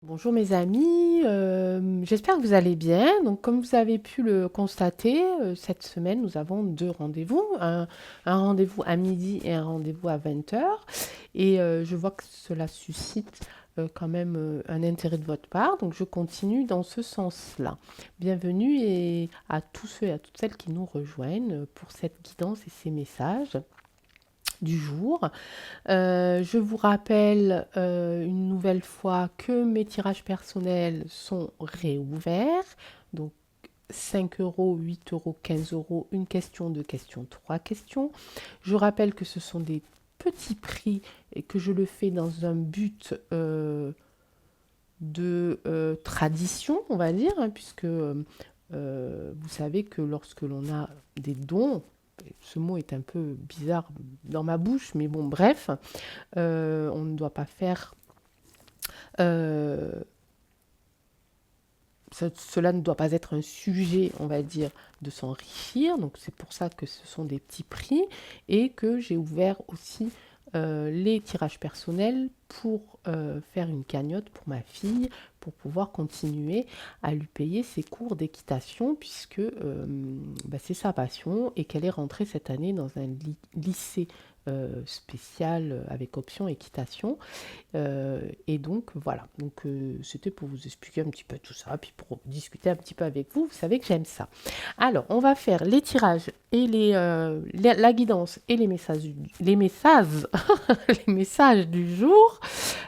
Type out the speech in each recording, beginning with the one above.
Bonjour mes amis, j'espère que vous allez bien. Donc comme vous avez pu le constater, cette semaine nous avons deux rendez-vous, un rendez-vous à midi et un rendez-vous à 20 heures. Et je vois que cela suscite quand même un intérêt de votre part, donc je continue dans ce sens-là. Bienvenue et à tous ceux et à toutes celles qui nous rejoignent pour cette guidance et ces messages du jour. Je vous rappelle une nouvelle fois que mes tirages personnels sont réouverts. Donc 5 euros, 8 euros, 15 euros, une question, deux questions, trois questions. Je rappelle que ce sont des petits prix et que je le fais dans un but de tradition, on va dire, hein, puisque vous savez que lorsque l'on a des dons, ce mot est un peu bizarre dans ma bouche, mais bon, bref, on ne doit pas faire... euh, cela ne doit pas être un sujet, on va dire, de s'enrichir. Donc c'est pour ça que ce sont des petits prix et que j'ai ouvert aussi les tirages personnels pour faire une cagnotte pour ma fille, pour pouvoir continuer à lui payer ses cours d'équitation, puisque c'est sa passion et qu'elle est rentrée cette année dans un lycée spécial avec option équitation. Et donc voilà, donc c'était pour vous expliquer un petit peu tout ça, puis pour discuter un petit peu avec vous. Vous savez que j'aime ça. Alors, on va faire les tirages et la guidance et les messages, les messages du jour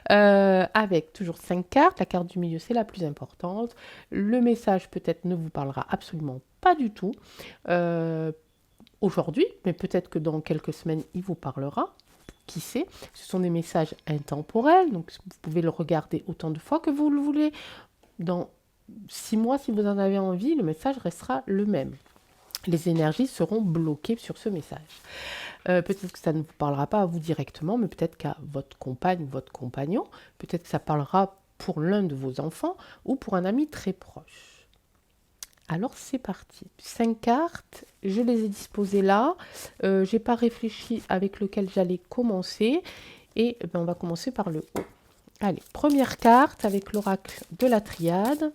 avec toujours 5 cartes. La carte du milieu, c'est la plus importante. Le message peut-être ne vous parlera absolument pas du tout aujourd'hui, mais peut-être que dans quelques semaines, il vous parlera. Qui sait? Ce sont des messages intemporels, donc vous pouvez le regarder autant de fois que vous le voulez. Dans 6 mois, si vous en avez envie, le message restera le même. Les énergies seront bloquées sur ce message. Peut-être que ça ne vous parlera pas à vous directement, mais peut-être qu'à votre compagne ou votre compagnon. Peut-être que ça parlera pour l'un de vos enfants ou pour un ami très proche. Alors c'est parti. 5 cartes, je les ai disposées là. J'ai pas réfléchi avec lequel j'allais commencer. Et on va commencer par le haut. Allez, première carte avec l'oracle de la triade.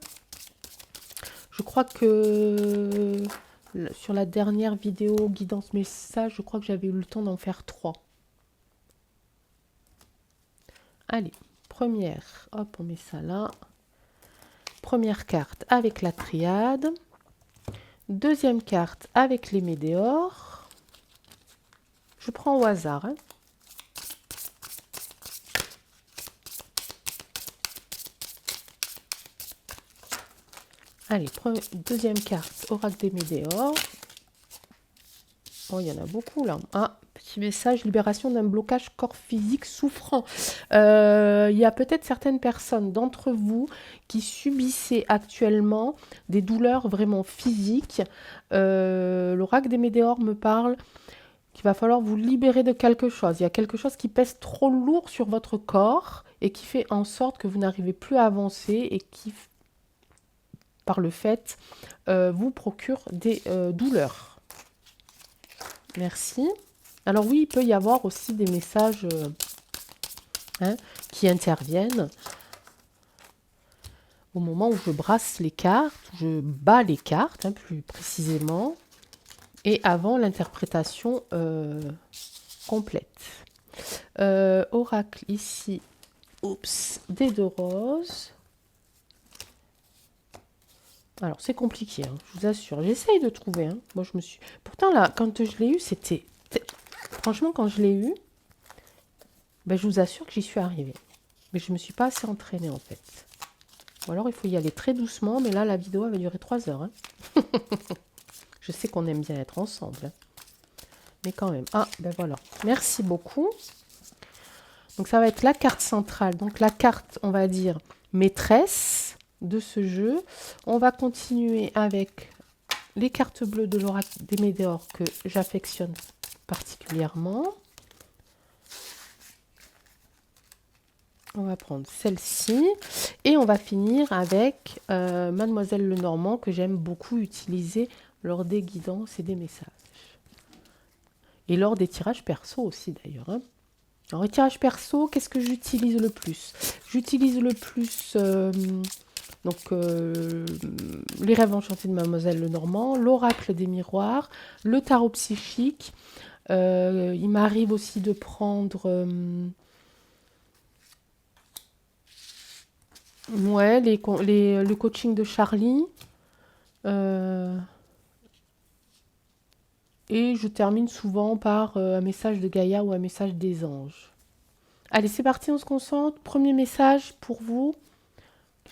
Je crois que sur la dernière vidéo guidance message, je crois que j'avais eu le temps d'en faire 3. Allez, première, hop, on met ça là. Première carte avec la triade. Deuxième carte avec les météores. Je prends au hasard. Hein. Allez, deuxième carte, oracle des météores. Oh, il y en a beaucoup là. Ah, petit message, libération d'un blocage corps physique souffrant. Il y a peut-être certaines personnes d'entre vous qui subissaient actuellement des douleurs vraiment physiques. L'oracle des météores me parle qu'il va falloir vous libérer de quelque chose. Il y a quelque chose qui pèse trop lourd sur votre corps et qui fait en sorte que vous n'arrivez plus à avancer et qui, par le fait, vous procure des douleurs. Merci. Alors oui, il peut y avoir aussi des messages qui interviennent au moment où je brasse les cartes, où je bats les cartes, plus précisément, et avant l'interprétation complète. Oracle ici, oups, des deux roses. Alors c'est compliqué, hein, je vous assure. J'essaye de trouver. Hein. Moi je me suis. Pourtant là, quand je l'ai eu, c'était. Franchement, quand je l'ai eu, je vous assure que j'y suis arrivée. Mais je ne me suis pas assez entraînée en fait. Ou alors il faut y aller très doucement, mais là la vidéo va durer 3 heures. Hein. Je sais qu'on aime bien être ensemble. Hein. Mais quand même. Ah, ben voilà. Merci beaucoup. Donc ça va être la carte centrale. Donc la carte, on va dire, maîtresse de ce jeu. On va continuer avec les cartes bleues de l'oracle des météores que j'affectionne particulièrement. On va prendre celle-ci. Et on va finir avec Mademoiselle Lenormand que j'aime beaucoup utiliser lors des guidances et des messages. Et lors des tirages perso aussi d'ailleurs. Hein. Alors, tirage perso, qu'est-ce que j'utilise le plus? J'utilise le plus les rêves enchantés de Mademoiselle Lenormand, l'oracle des miroirs, le tarot psychique. Il m'arrive aussi de prendre ouais, le coaching de Charlie. euh, et je termine souvent par un message de Gaïa ou un message des anges. Allez, c'est parti, on se concentre. Premier message pour vous.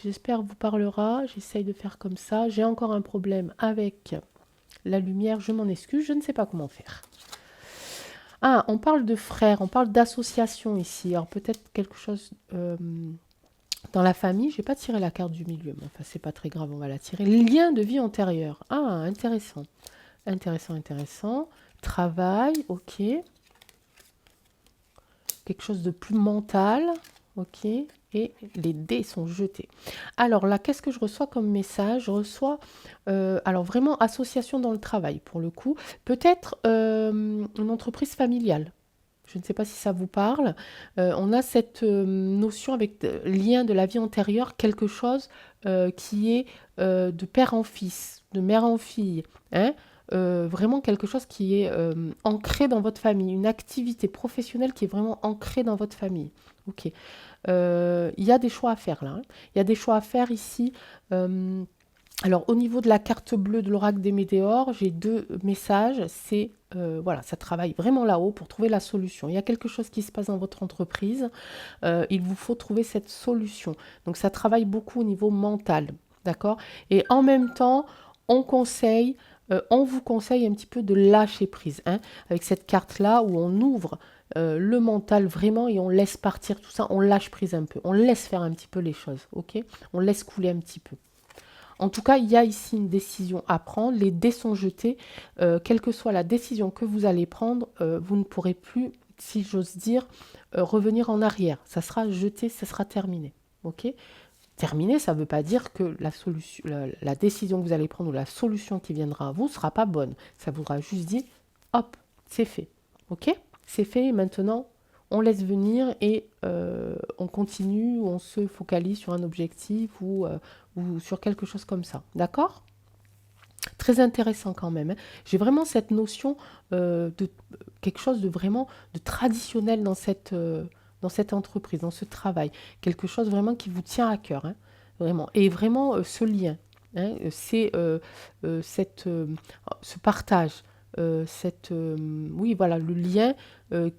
J'espère vous parlera. J'essaye de faire comme ça. J'ai encore un problème avec la lumière. Je m'en excuse. Je ne sais pas comment faire. Ah, on parle de frères. On parle d'association ici. Alors peut-être quelque chose dans la famille. Je n'ai pas tiré la carte du milieu. Mais enfin, c'est pas très grave. On va la tirer. Lien de vie antérieure. Ah, intéressant. Intéressant, intéressant. Travail. Ok. Quelque chose de plus mental. Ok. Et les dés sont jetés. Alors là, qu'est-ce que je reçois comme message? Je reçois, alors vraiment, association dans le travail, pour le coup. Peut-être une entreprise familiale. Je ne sais pas si ça vous parle. On a cette notion avec lien de la vie antérieure, quelque chose qui est de père en fils, de mère en fille. Hein. Vraiment quelque chose qui est ancré dans votre famille, une activité professionnelle qui est vraiment ancrée dans votre famille. Ok. Il y a des choix à faire là. Hein. Il y a des choix à faire ici. Alors, au niveau de la carte bleue de l'oracle des météores, j'ai deux messages. C'est, voilà, ça travaille vraiment là-haut pour trouver la solution. Il y a quelque chose qui se passe dans votre entreprise. Il vous faut trouver cette solution. Donc, ça travaille beaucoup au niveau mental. D'accord? Et en même temps, on vous conseille un petit peu de lâcher prise. Hein, avec cette carte-là où on ouvre le mental vraiment et on laisse partir tout ça, on lâche prise un peu, on laisse faire un petit peu les choses, ok? On laisse couler un petit peu. En tout cas, il y a ici une décision à prendre, les dés sont jetés, quelle que soit la décision que vous allez prendre, vous ne pourrez plus, si j'ose dire, revenir en arrière. Ça sera jeté, ça sera terminé, ok? Terminé, ça ne veut pas dire que la décision que vous allez prendre ou la solution qui viendra à vous ne sera pas bonne. Ça voudra juste dire, hop, c'est fait, ok? C'est fait, maintenant, on laisse venir et on continue, on se focalise sur un objectif ou sur quelque chose comme ça. D'accord? Très intéressant quand même. Hein. J'ai vraiment cette notion de quelque chose de vraiment de traditionnel dans cette entreprise, dans ce travail. Quelque chose vraiment qui vous tient à cœur. Hein, vraiment. Et vraiment ce lien. Hein, c'est ce partage. Oui, voilà, le lien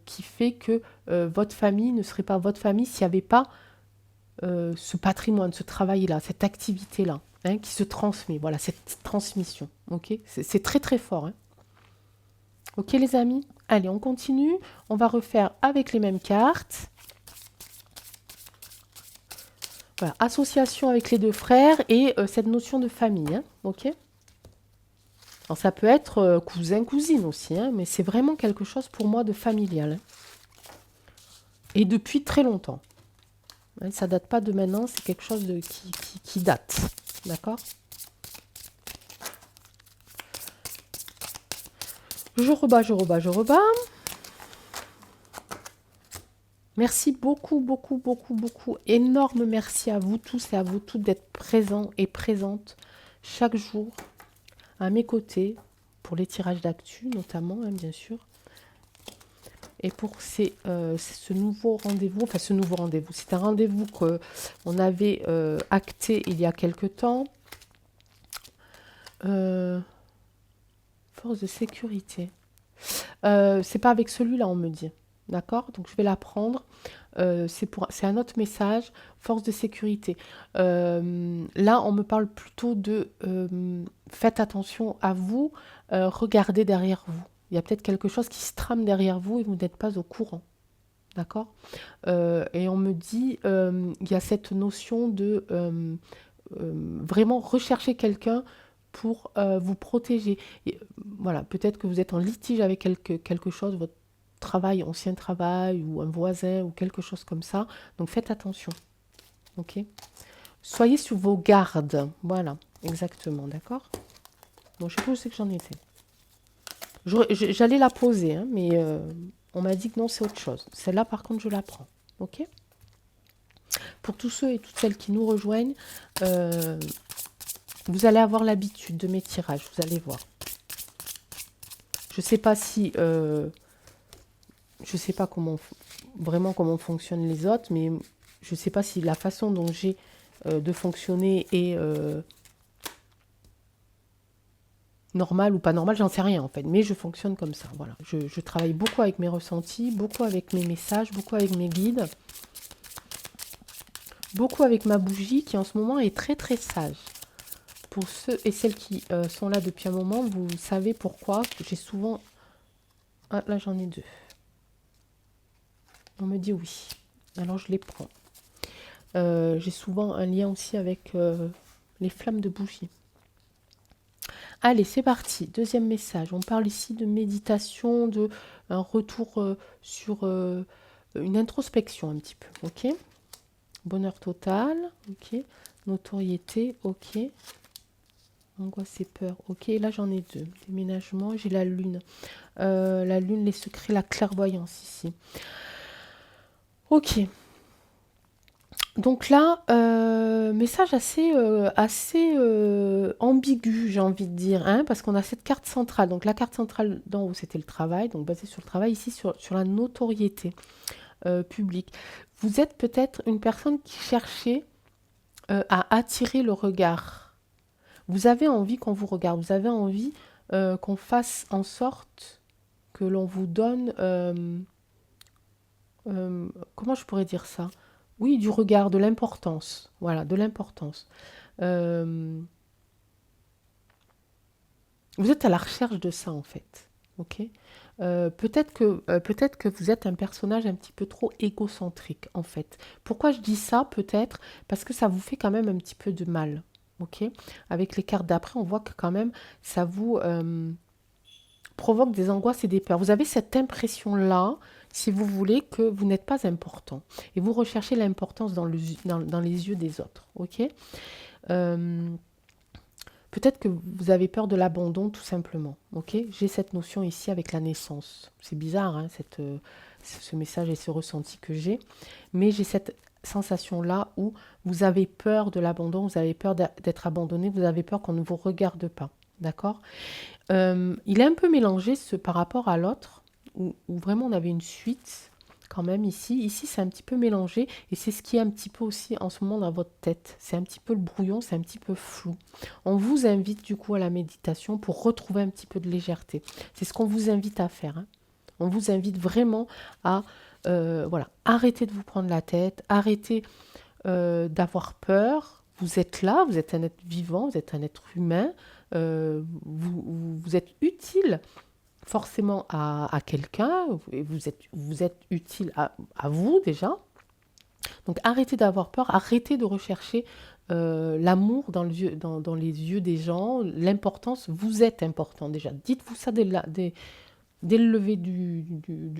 qui fait que votre famille ne serait pas votre famille s'il n'y avait pas ce patrimoine, ce travail-là, cette activité-là, hein, qui se transmet. Voilà, cette transmission. Ok, c'est très très fort. Hein. Ok les amis, allez, on continue. On va refaire avec les mêmes cartes. Voilà, association avec les deux frères et cette notion de famille. Hein, ok. Alors ça peut être cousin, cousine aussi, hein, mais c'est vraiment quelque chose pour moi de familial. Hein. Et depuis très longtemps. Hein, ça date pas de maintenant, c'est quelque chose qui date. D'accord? Je rebats, je rebats, je rebats. Merci beaucoup, beaucoup, beaucoup, beaucoup. Énorme merci à vous tous et à vous toutes d'être présents et présentes chaque jour à mes côtés pour les tirages d'actu notamment, hein, bien sûr. Et pour ce nouveau rendez-vous, enfin ce nouveau rendez-vous, c'est un rendez-vous qu'on avait acté il y a quelque temps. Force de sécurité. C'est pas avec celui-là, on me dit. D'accord? Donc je vais la prendre. C'est un autre message, force de sécurité. Là, on me parle plutôt de faites attention à vous, regardez derrière vous. Il y a peut-être quelque chose qui se trame derrière vous et vous n'êtes pas au courant. D'accord? Et on me dit, il y a cette notion de vraiment rechercher quelqu'un pour vous protéger. Et, voilà, peut-être que vous êtes en litige avec quelque chose, votre travail, ancien travail, ou un voisin, ou quelque chose comme ça. Donc faites attention. Ok? Soyez sur vos gardes. Voilà, exactement, d'accord? Bon, je sais pas où c'est que j'en étais. J'allais la poser, hein, mais On m'a dit que non, c'est autre chose. Celle-là, par contre, je la prends. Ok? Pour tous ceux et toutes celles qui nous rejoignent, vous allez avoir l'habitude de mes tirages. Vous allez voir. Je sais pas si... je sais pas vraiment comment fonctionnent les autres, mais je sais pas si la façon dont j'ai de fonctionner est normale ou pas normale, j'en sais rien en fait, mais je fonctionne comme ça. Voilà, je travaille beaucoup avec mes ressentis, beaucoup avec mes messages, beaucoup avec mes guides, beaucoup avec ma bougie qui en ce moment est très très sage. Pour ceux et celles qui sont là depuis un moment, vous savez pourquoi j'ai souvent... Ah, là j'en ai deux. On me dit oui. Alors je les prends. J'ai souvent un lien aussi avec les flammes de bougie. Allez, c'est parti. Deuxième message. On parle ici de méditation, de un retour sur une introspection un petit peu. Ok. Bonheur total. Ok. Notoriété. Ok. Angoisse et peur. Ok. Là, j'en ai deux. Déménagement. J'ai la lune. La lune, les secrets, la clairvoyance ici. Ok. Donc là, message assez ambigu, j'ai envie de dire, hein, parce qu'on a cette carte centrale. Donc la carte centrale d'en haut, c'était le travail, donc basé sur le travail, ici sur la notoriété publique. Vous êtes peut-être une personne qui cherchait à attirer le regard. Vous avez envie qu'on vous regarde, vous avez envie qu'on fasse en sorte que l'on vous donne... comment je pourrais dire ça? Oui, du regard, de l'importance. Voilà, de l'importance. Euh, vous êtes à la recherche de ça, en fait. Ok. Peut-être que vous êtes un personnage un petit peu trop égocentrique, en fait. Pourquoi je dis ça? Peut-être parce que ça vous fait quand même un petit peu de mal. Ok. Avec les cartes d'après, on voit que quand même, ça vous provoque des angoisses et des peurs. Vous avez cette impression-là, si vous voulez, que vous n'êtes pas important. Et vous recherchez l'importance dans les yeux des autres. Ok. Euh, Peut-être que vous avez peur de l'abandon, tout simplement. Ok. J'ai cette notion ici avec la naissance. C'est bizarre, hein, ce message et ce ressenti que j'ai. Mais j'ai cette sensation-là où vous avez peur de l'abandon, vous avez peur d'être abandonné, vous avez peur qu'on ne vous regarde pas. D'accord. Il est un peu mélangé par rapport à l'autre, où vraiment on avait une suite quand même ici. Ici, c'est un petit peu mélangé et c'est ce qui est un petit peu aussi en ce moment dans votre tête. C'est un petit peu le brouillon, c'est un petit peu flou. On vous invite du coup à la méditation pour retrouver un petit peu de légèreté. C'est ce qu'on vous invite à faire, hein. On vous invite vraiment à voilà, arrêter de vous prendre la tête, arrêter d'avoir peur. Vous êtes là, vous êtes un être vivant, vous êtes un être humain, vous êtes utile forcément à quelqu'un, et vous êtes utile à vous déjà. Donc arrêtez d'avoir peur, arrêtez de rechercher l'amour dans les yeux des gens, l'importance, vous êtes important déjà. Dites-vous ça dès le lever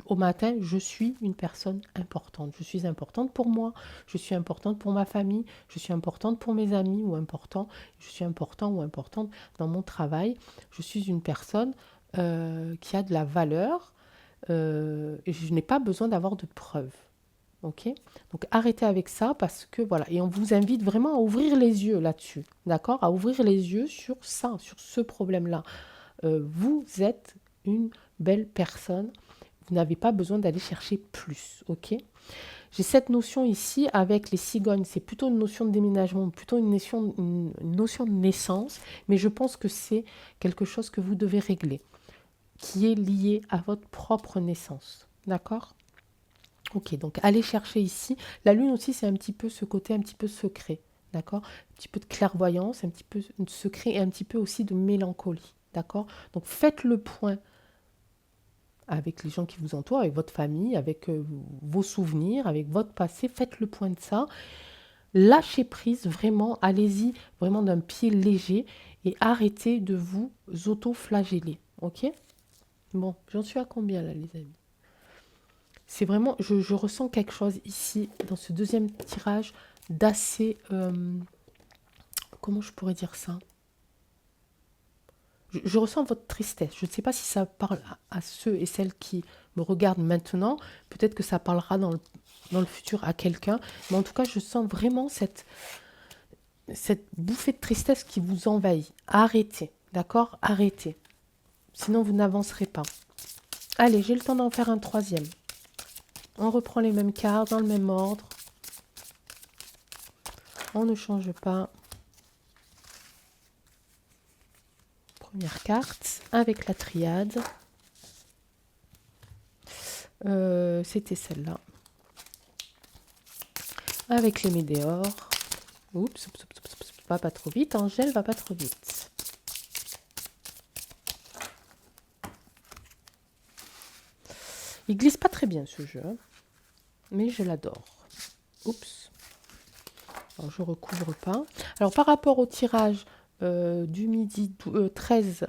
au matin, je suis une personne importante. Je suis importante pour moi, je suis importante pour ma famille, je suis importante pour mes amis ou important, je suis important ou importante dans mon travail. Je suis une personne qui a de la valeur et je n'ai pas besoin d'avoir de preuves. Ok. Donc arrêtez avec ça parce que voilà, et on vous invite vraiment à ouvrir les yeux là-dessus, d'accord? À ouvrir les yeux sur ça, sur ce problème-là. Vous êtes une belle personne. Vous n'avez pas besoin d'aller chercher plus, ok? J'ai cette notion ici avec les cigognes. C'est plutôt une notion de déménagement, plutôt une notion de naissance, mais je pense que c'est quelque chose que vous devez régler, qui est lié à votre propre naissance, d'accord? Ok, donc allez chercher ici. La lune aussi, c'est un petit peu ce côté un petit peu secret, d'accord? Un petit peu de clairvoyance, un petit peu de secret et un petit peu aussi de mélancolie, d'accord? Donc faites le point avec les gens qui vous entourent, avec votre famille, avec vos souvenirs, avec votre passé. Faites le point de ça. Lâchez prise, vraiment, allez-y vraiment d'un pied léger et arrêtez de vous auto-flageller, ok? Bon, j'en suis à combien là, les amis? C'est vraiment, je ressens quelque chose ici, dans ce deuxième tirage, d'assez... comment je pourrais dire ça? je ressens votre tristesse. Je ne sais pas si ça parle à ceux et celles qui me regardent maintenant. Peut-être que ça parlera dans le futur à quelqu'un. Mais en tout cas, je sens vraiment cette bouffée de tristesse qui vous envahit. Arrêtez, d'accord? Arrêtez. Sinon, vous n'avancerez pas. Allez, j'ai le temps d'en faire un troisième. On reprend les mêmes cartes dans le même ordre. On ne change pas. Première carte avec la triade. C'était celle-là. Avec les météores. Oups, va pas trop vite. Angèle, va pas trop vite. Il glisse pas très bien ce jeu, hein, mais je l'adore. Oups. Alors, je recouvre pas. Alors, par rapport au tirage du midi 13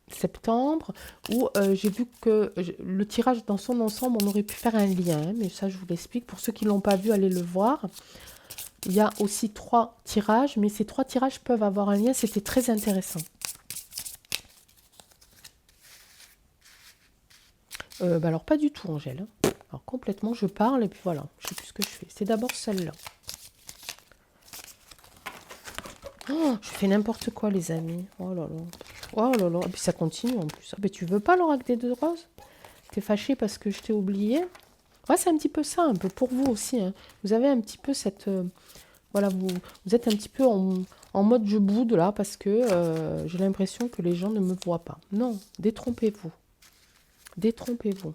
septembre, où j'ai vu que le tirage dans son ensemble, on aurait pu faire un lien, hein, mais ça, je vous l'explique. Pour ceux qui ne l'ont pas vu, allez le voir. Il y a aussi 3 tirages, mais ces 3 tirages peuvent avoir un lien. C'était très intéressant. Alors, pas du tout, Angèle. Alors, complètement, je parle et puis voilà. Je sais plus ce que je fais. C'est d'abord celle-là. Oh, je fais n'importe quoi, les amis. Oh là là. Oh là là. Et puis ça continue en plus. Ah, mais tu veux pas l'oracle des 2 roses? T'es fâché parce que je t'ai oublié? Ouais, c'est un petit peu ça, un peu pour vous aussi. Hein. Vous avez un petit peu cette... voilà, vous êtes un petit peu en mode je boude là parce que j'ai l'impression que les gens ne me voient pas. Non, détrompez-vous. Détrompez-vous.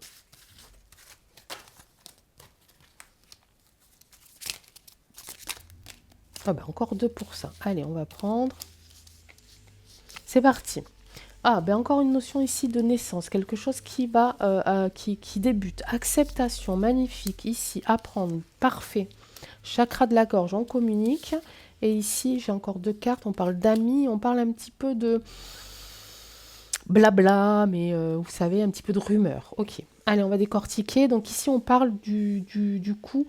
Ah ben encore 2 pour ça. Allez, on va prendre. C'est parti. Ah, ben encore une notion ici de naissance, quelque chose qui va, qui débute. Acceptation, magnifique. Ici, apprendre, parfait. Chakra de la gorge, on communique. Et ici, j'ai encore 2 cartes. On parle d'amis, on parle un petit peu de blabla, mais vous savez, un petit peu de rumeur. Ok. Allez, on va décortiquer. Donc ici, on parle du coup,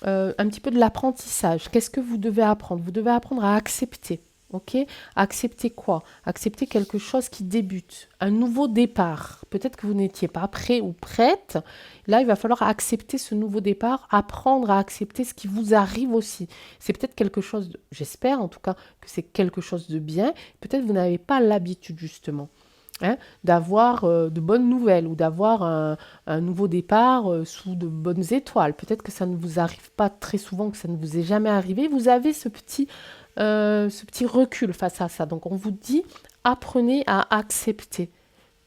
un petit peu de l'apprentissage. Qu'est-ce que vous devez apprendre? Vous devez apprendre à accepter. Ok? Accepter quoi? Accepter quelque chose qui débute. Un nouveau départ. Peut-être que vous n'étiez pas prêt ou prête. Là, il va falloir accepter ce nouveau départ, apprendre à accepter ce qui vous arrive aussi. C'est peut-être quelque chose, j'espère en tout cas, que c'est quelque chose de bien. Peut-être que vous n'avez pas l'habitude justement. Hein, d'avoir de bonnes nouvelles ou d'avoir un nouveau départ sous de bonnes étoiles. Peut-être que ça ne vous arrive pas très souvent, que ça ne vous est jamais arrivé. Vous avez ce petit recul face à ça. Donc on vous dit, apprenez à accepter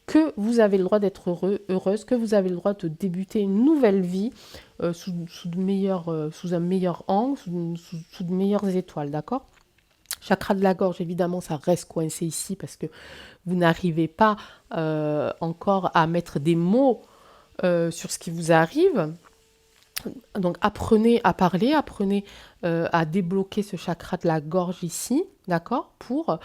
que vous avez le droit d'être heureuse, que vous avez le droit de débuter une nouvelle vie sous un meilleur angle, sous de meilleures étoiles, d'accord? Chakra de la gorge, évidemment, ça reste coincé ici parce que vous n'arrivez pas encore à mettre des mots sur ce qui vous arrive. Donc, apprenez à parler, apprenez à débloquer ce chakra de la gorge ici, d'accord, pour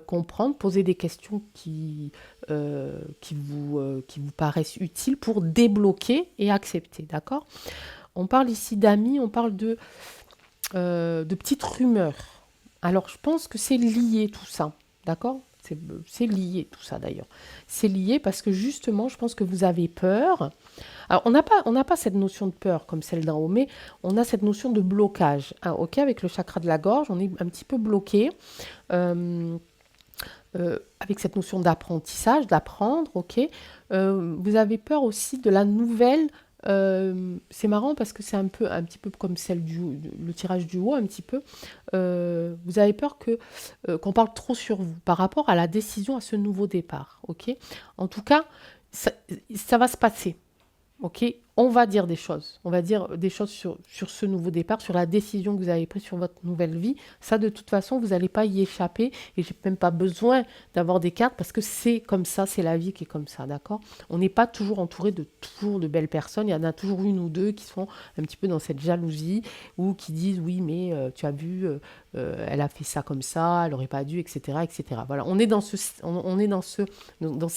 comprendre, poser des questions qui vous paraissent utiles pour débloquer et accepter, d'accord? On parle ici d'amis, on parle de petites rumeurs. Alors, je pense que c'est lié tout ça, d'accord? C'est lié tout ça d'ailleurs. C'est lié parce que justement, je pense que vous avez peur. Alors, on n'a pas cette notion de peur comme celle d'en haut, mais on a cette notion de blocage. Ah, ok, avec le chakra de la gorge, on est un petit peu bloqué. Avec cette notion d'apprentissage, d'apprendre, ok. Vous avez peur aussi de la nouvelle. C'est marrant parce que c'est un petit peu comme le tirage du haut, un petit peu. Vous avez peur qu'on parle trop sur vous par rapport à la décision, à ce nouveau départ, ok. En tout cas, ça va se passer. Ok, on va dire des choses. On va dire des choses sur ce nouveau départ, sur la décision que vous avez prise sur votre nouvelle vie. Ça, de toute façon, vous n'allez pas y échapper. Et j'ai même pas besoin d'avoir des cartes parce que c'est comme ça, c'est la vie qui est comme ça, d'accord? On n'est pas toujours entouré de toujours de belles personnes. Il y en a toujours une ou deux qui sont un petit peu dans cette jalousie ou qui disent oui, mais tu as vu, elle a fait ça comme ça, elle n'aurait pas dû, etc., etc. Voilà, on est dans ces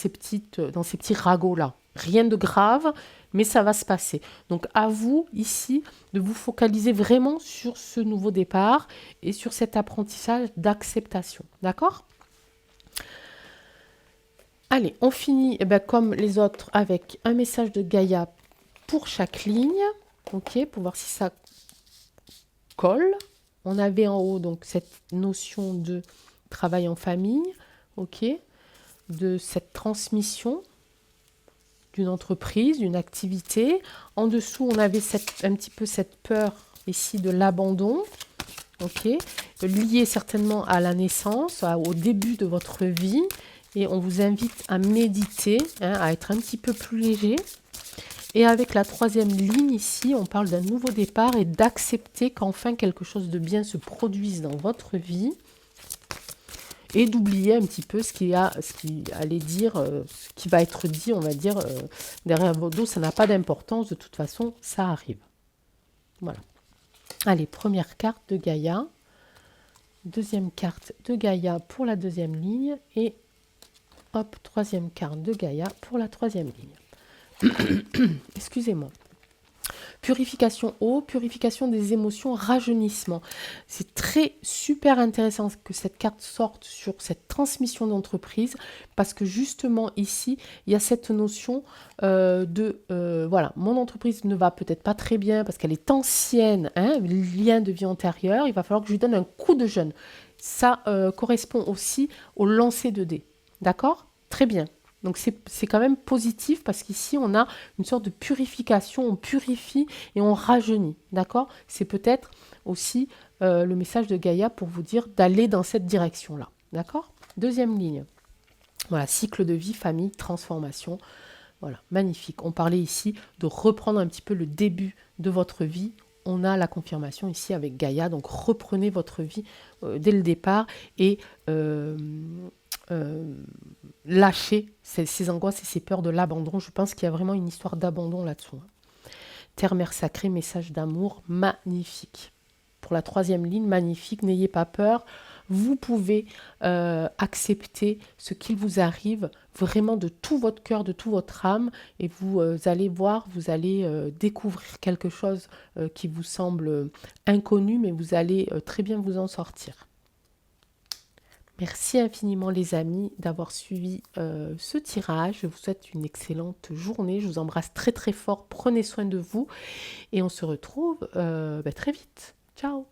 petits ragots là. Rien de grave, mais ça va se passer. Donc à vous, ici, de vous focaliser vraiment sur ce nouveau départ et sur cet apprentissage d'acceptation. D'accord? Allez, on finit comme les autres avec un message de Gaïa pour chaque ligne. Ok, pour voir si ça colle. On avait en haut donc cette notion de travail en famille. Ok, de cette transmission d'une entreprise, d'une activité. En dessous, on avait un petit peu cette peur ici de l'abandon, ok, lié certainement à la naissance, au début de votre vie. Et on vous invite à méditer, à être un petit peu plus léger. Et avec la troisième ligne ici, on parle d'un nouveau départ et d'accepter qu'enfin quelque chose de bien se produise dans votre vie. Et d'oublier un petit peu ce qui allait dire, ce qui va être dit, on va dire, derrière vos dos, ça n'a pas d'importance, de toute façon, ça arrive. Voilà. Allez, première carte de Gaïa, deuxième carte de Gaïa pour la deuxième ligne, et hop, troisième carte de Gaïa pour la troisième ligne. Excusez-moi. Purification eau, purification des émotions, rajeunissement. C'est super intéressant que cette carte sorte sur cette transmission d'entreprise parce que justement ici, il y a cette notion voilà, mon entreprise ne va peut-être pas très bien parce qu'elle est ancienne, lien de vie antérieur, il va falloir que je lui donne un coup de jeune. Ça correspond aussi au lancer de dés. D'accord ? Très bien. Donc c'est quand même positif parce qu'ici on a une sorte de purification, on purifie et on rajeunit, d'accord? C'est peut-être aussi le message de Gaïa pour vous dire d'aller dans cette direction-là, d'accord? Deuxième ligne, voilà, cycle de vie, famille, transformation, voilà, magnifique. On parlait ici de reprendre un petit peu le début de votre vie. On a la confirmation ici avec Gaïa, donc reprenez votre vie dès le départ et lâcher ces angoisses et ces peurs de l'abandon. Je pense qu'il y a vraiment une histoire d'abandon là-dessous. Terre, mère sacrée, message d'amour, magnifique. Pour la troisième ligne, magnifique, n'ayez pas peur. Vous pouvez accepter ce qu'il vous arrive vraiment de tout votre cœur, de toute votre âme, et vous allez voir, vous allez découvrir quelque chose qui vous semble inconnu, mais vous allez très bien vous en sortir. Merci infiniment les amis d'avoir suivi ce tirage. Je vous souhaite une excellente journée. Je vous embrasse très très fort. Prenez soin de vous et on se retrouve très vite. Ciao.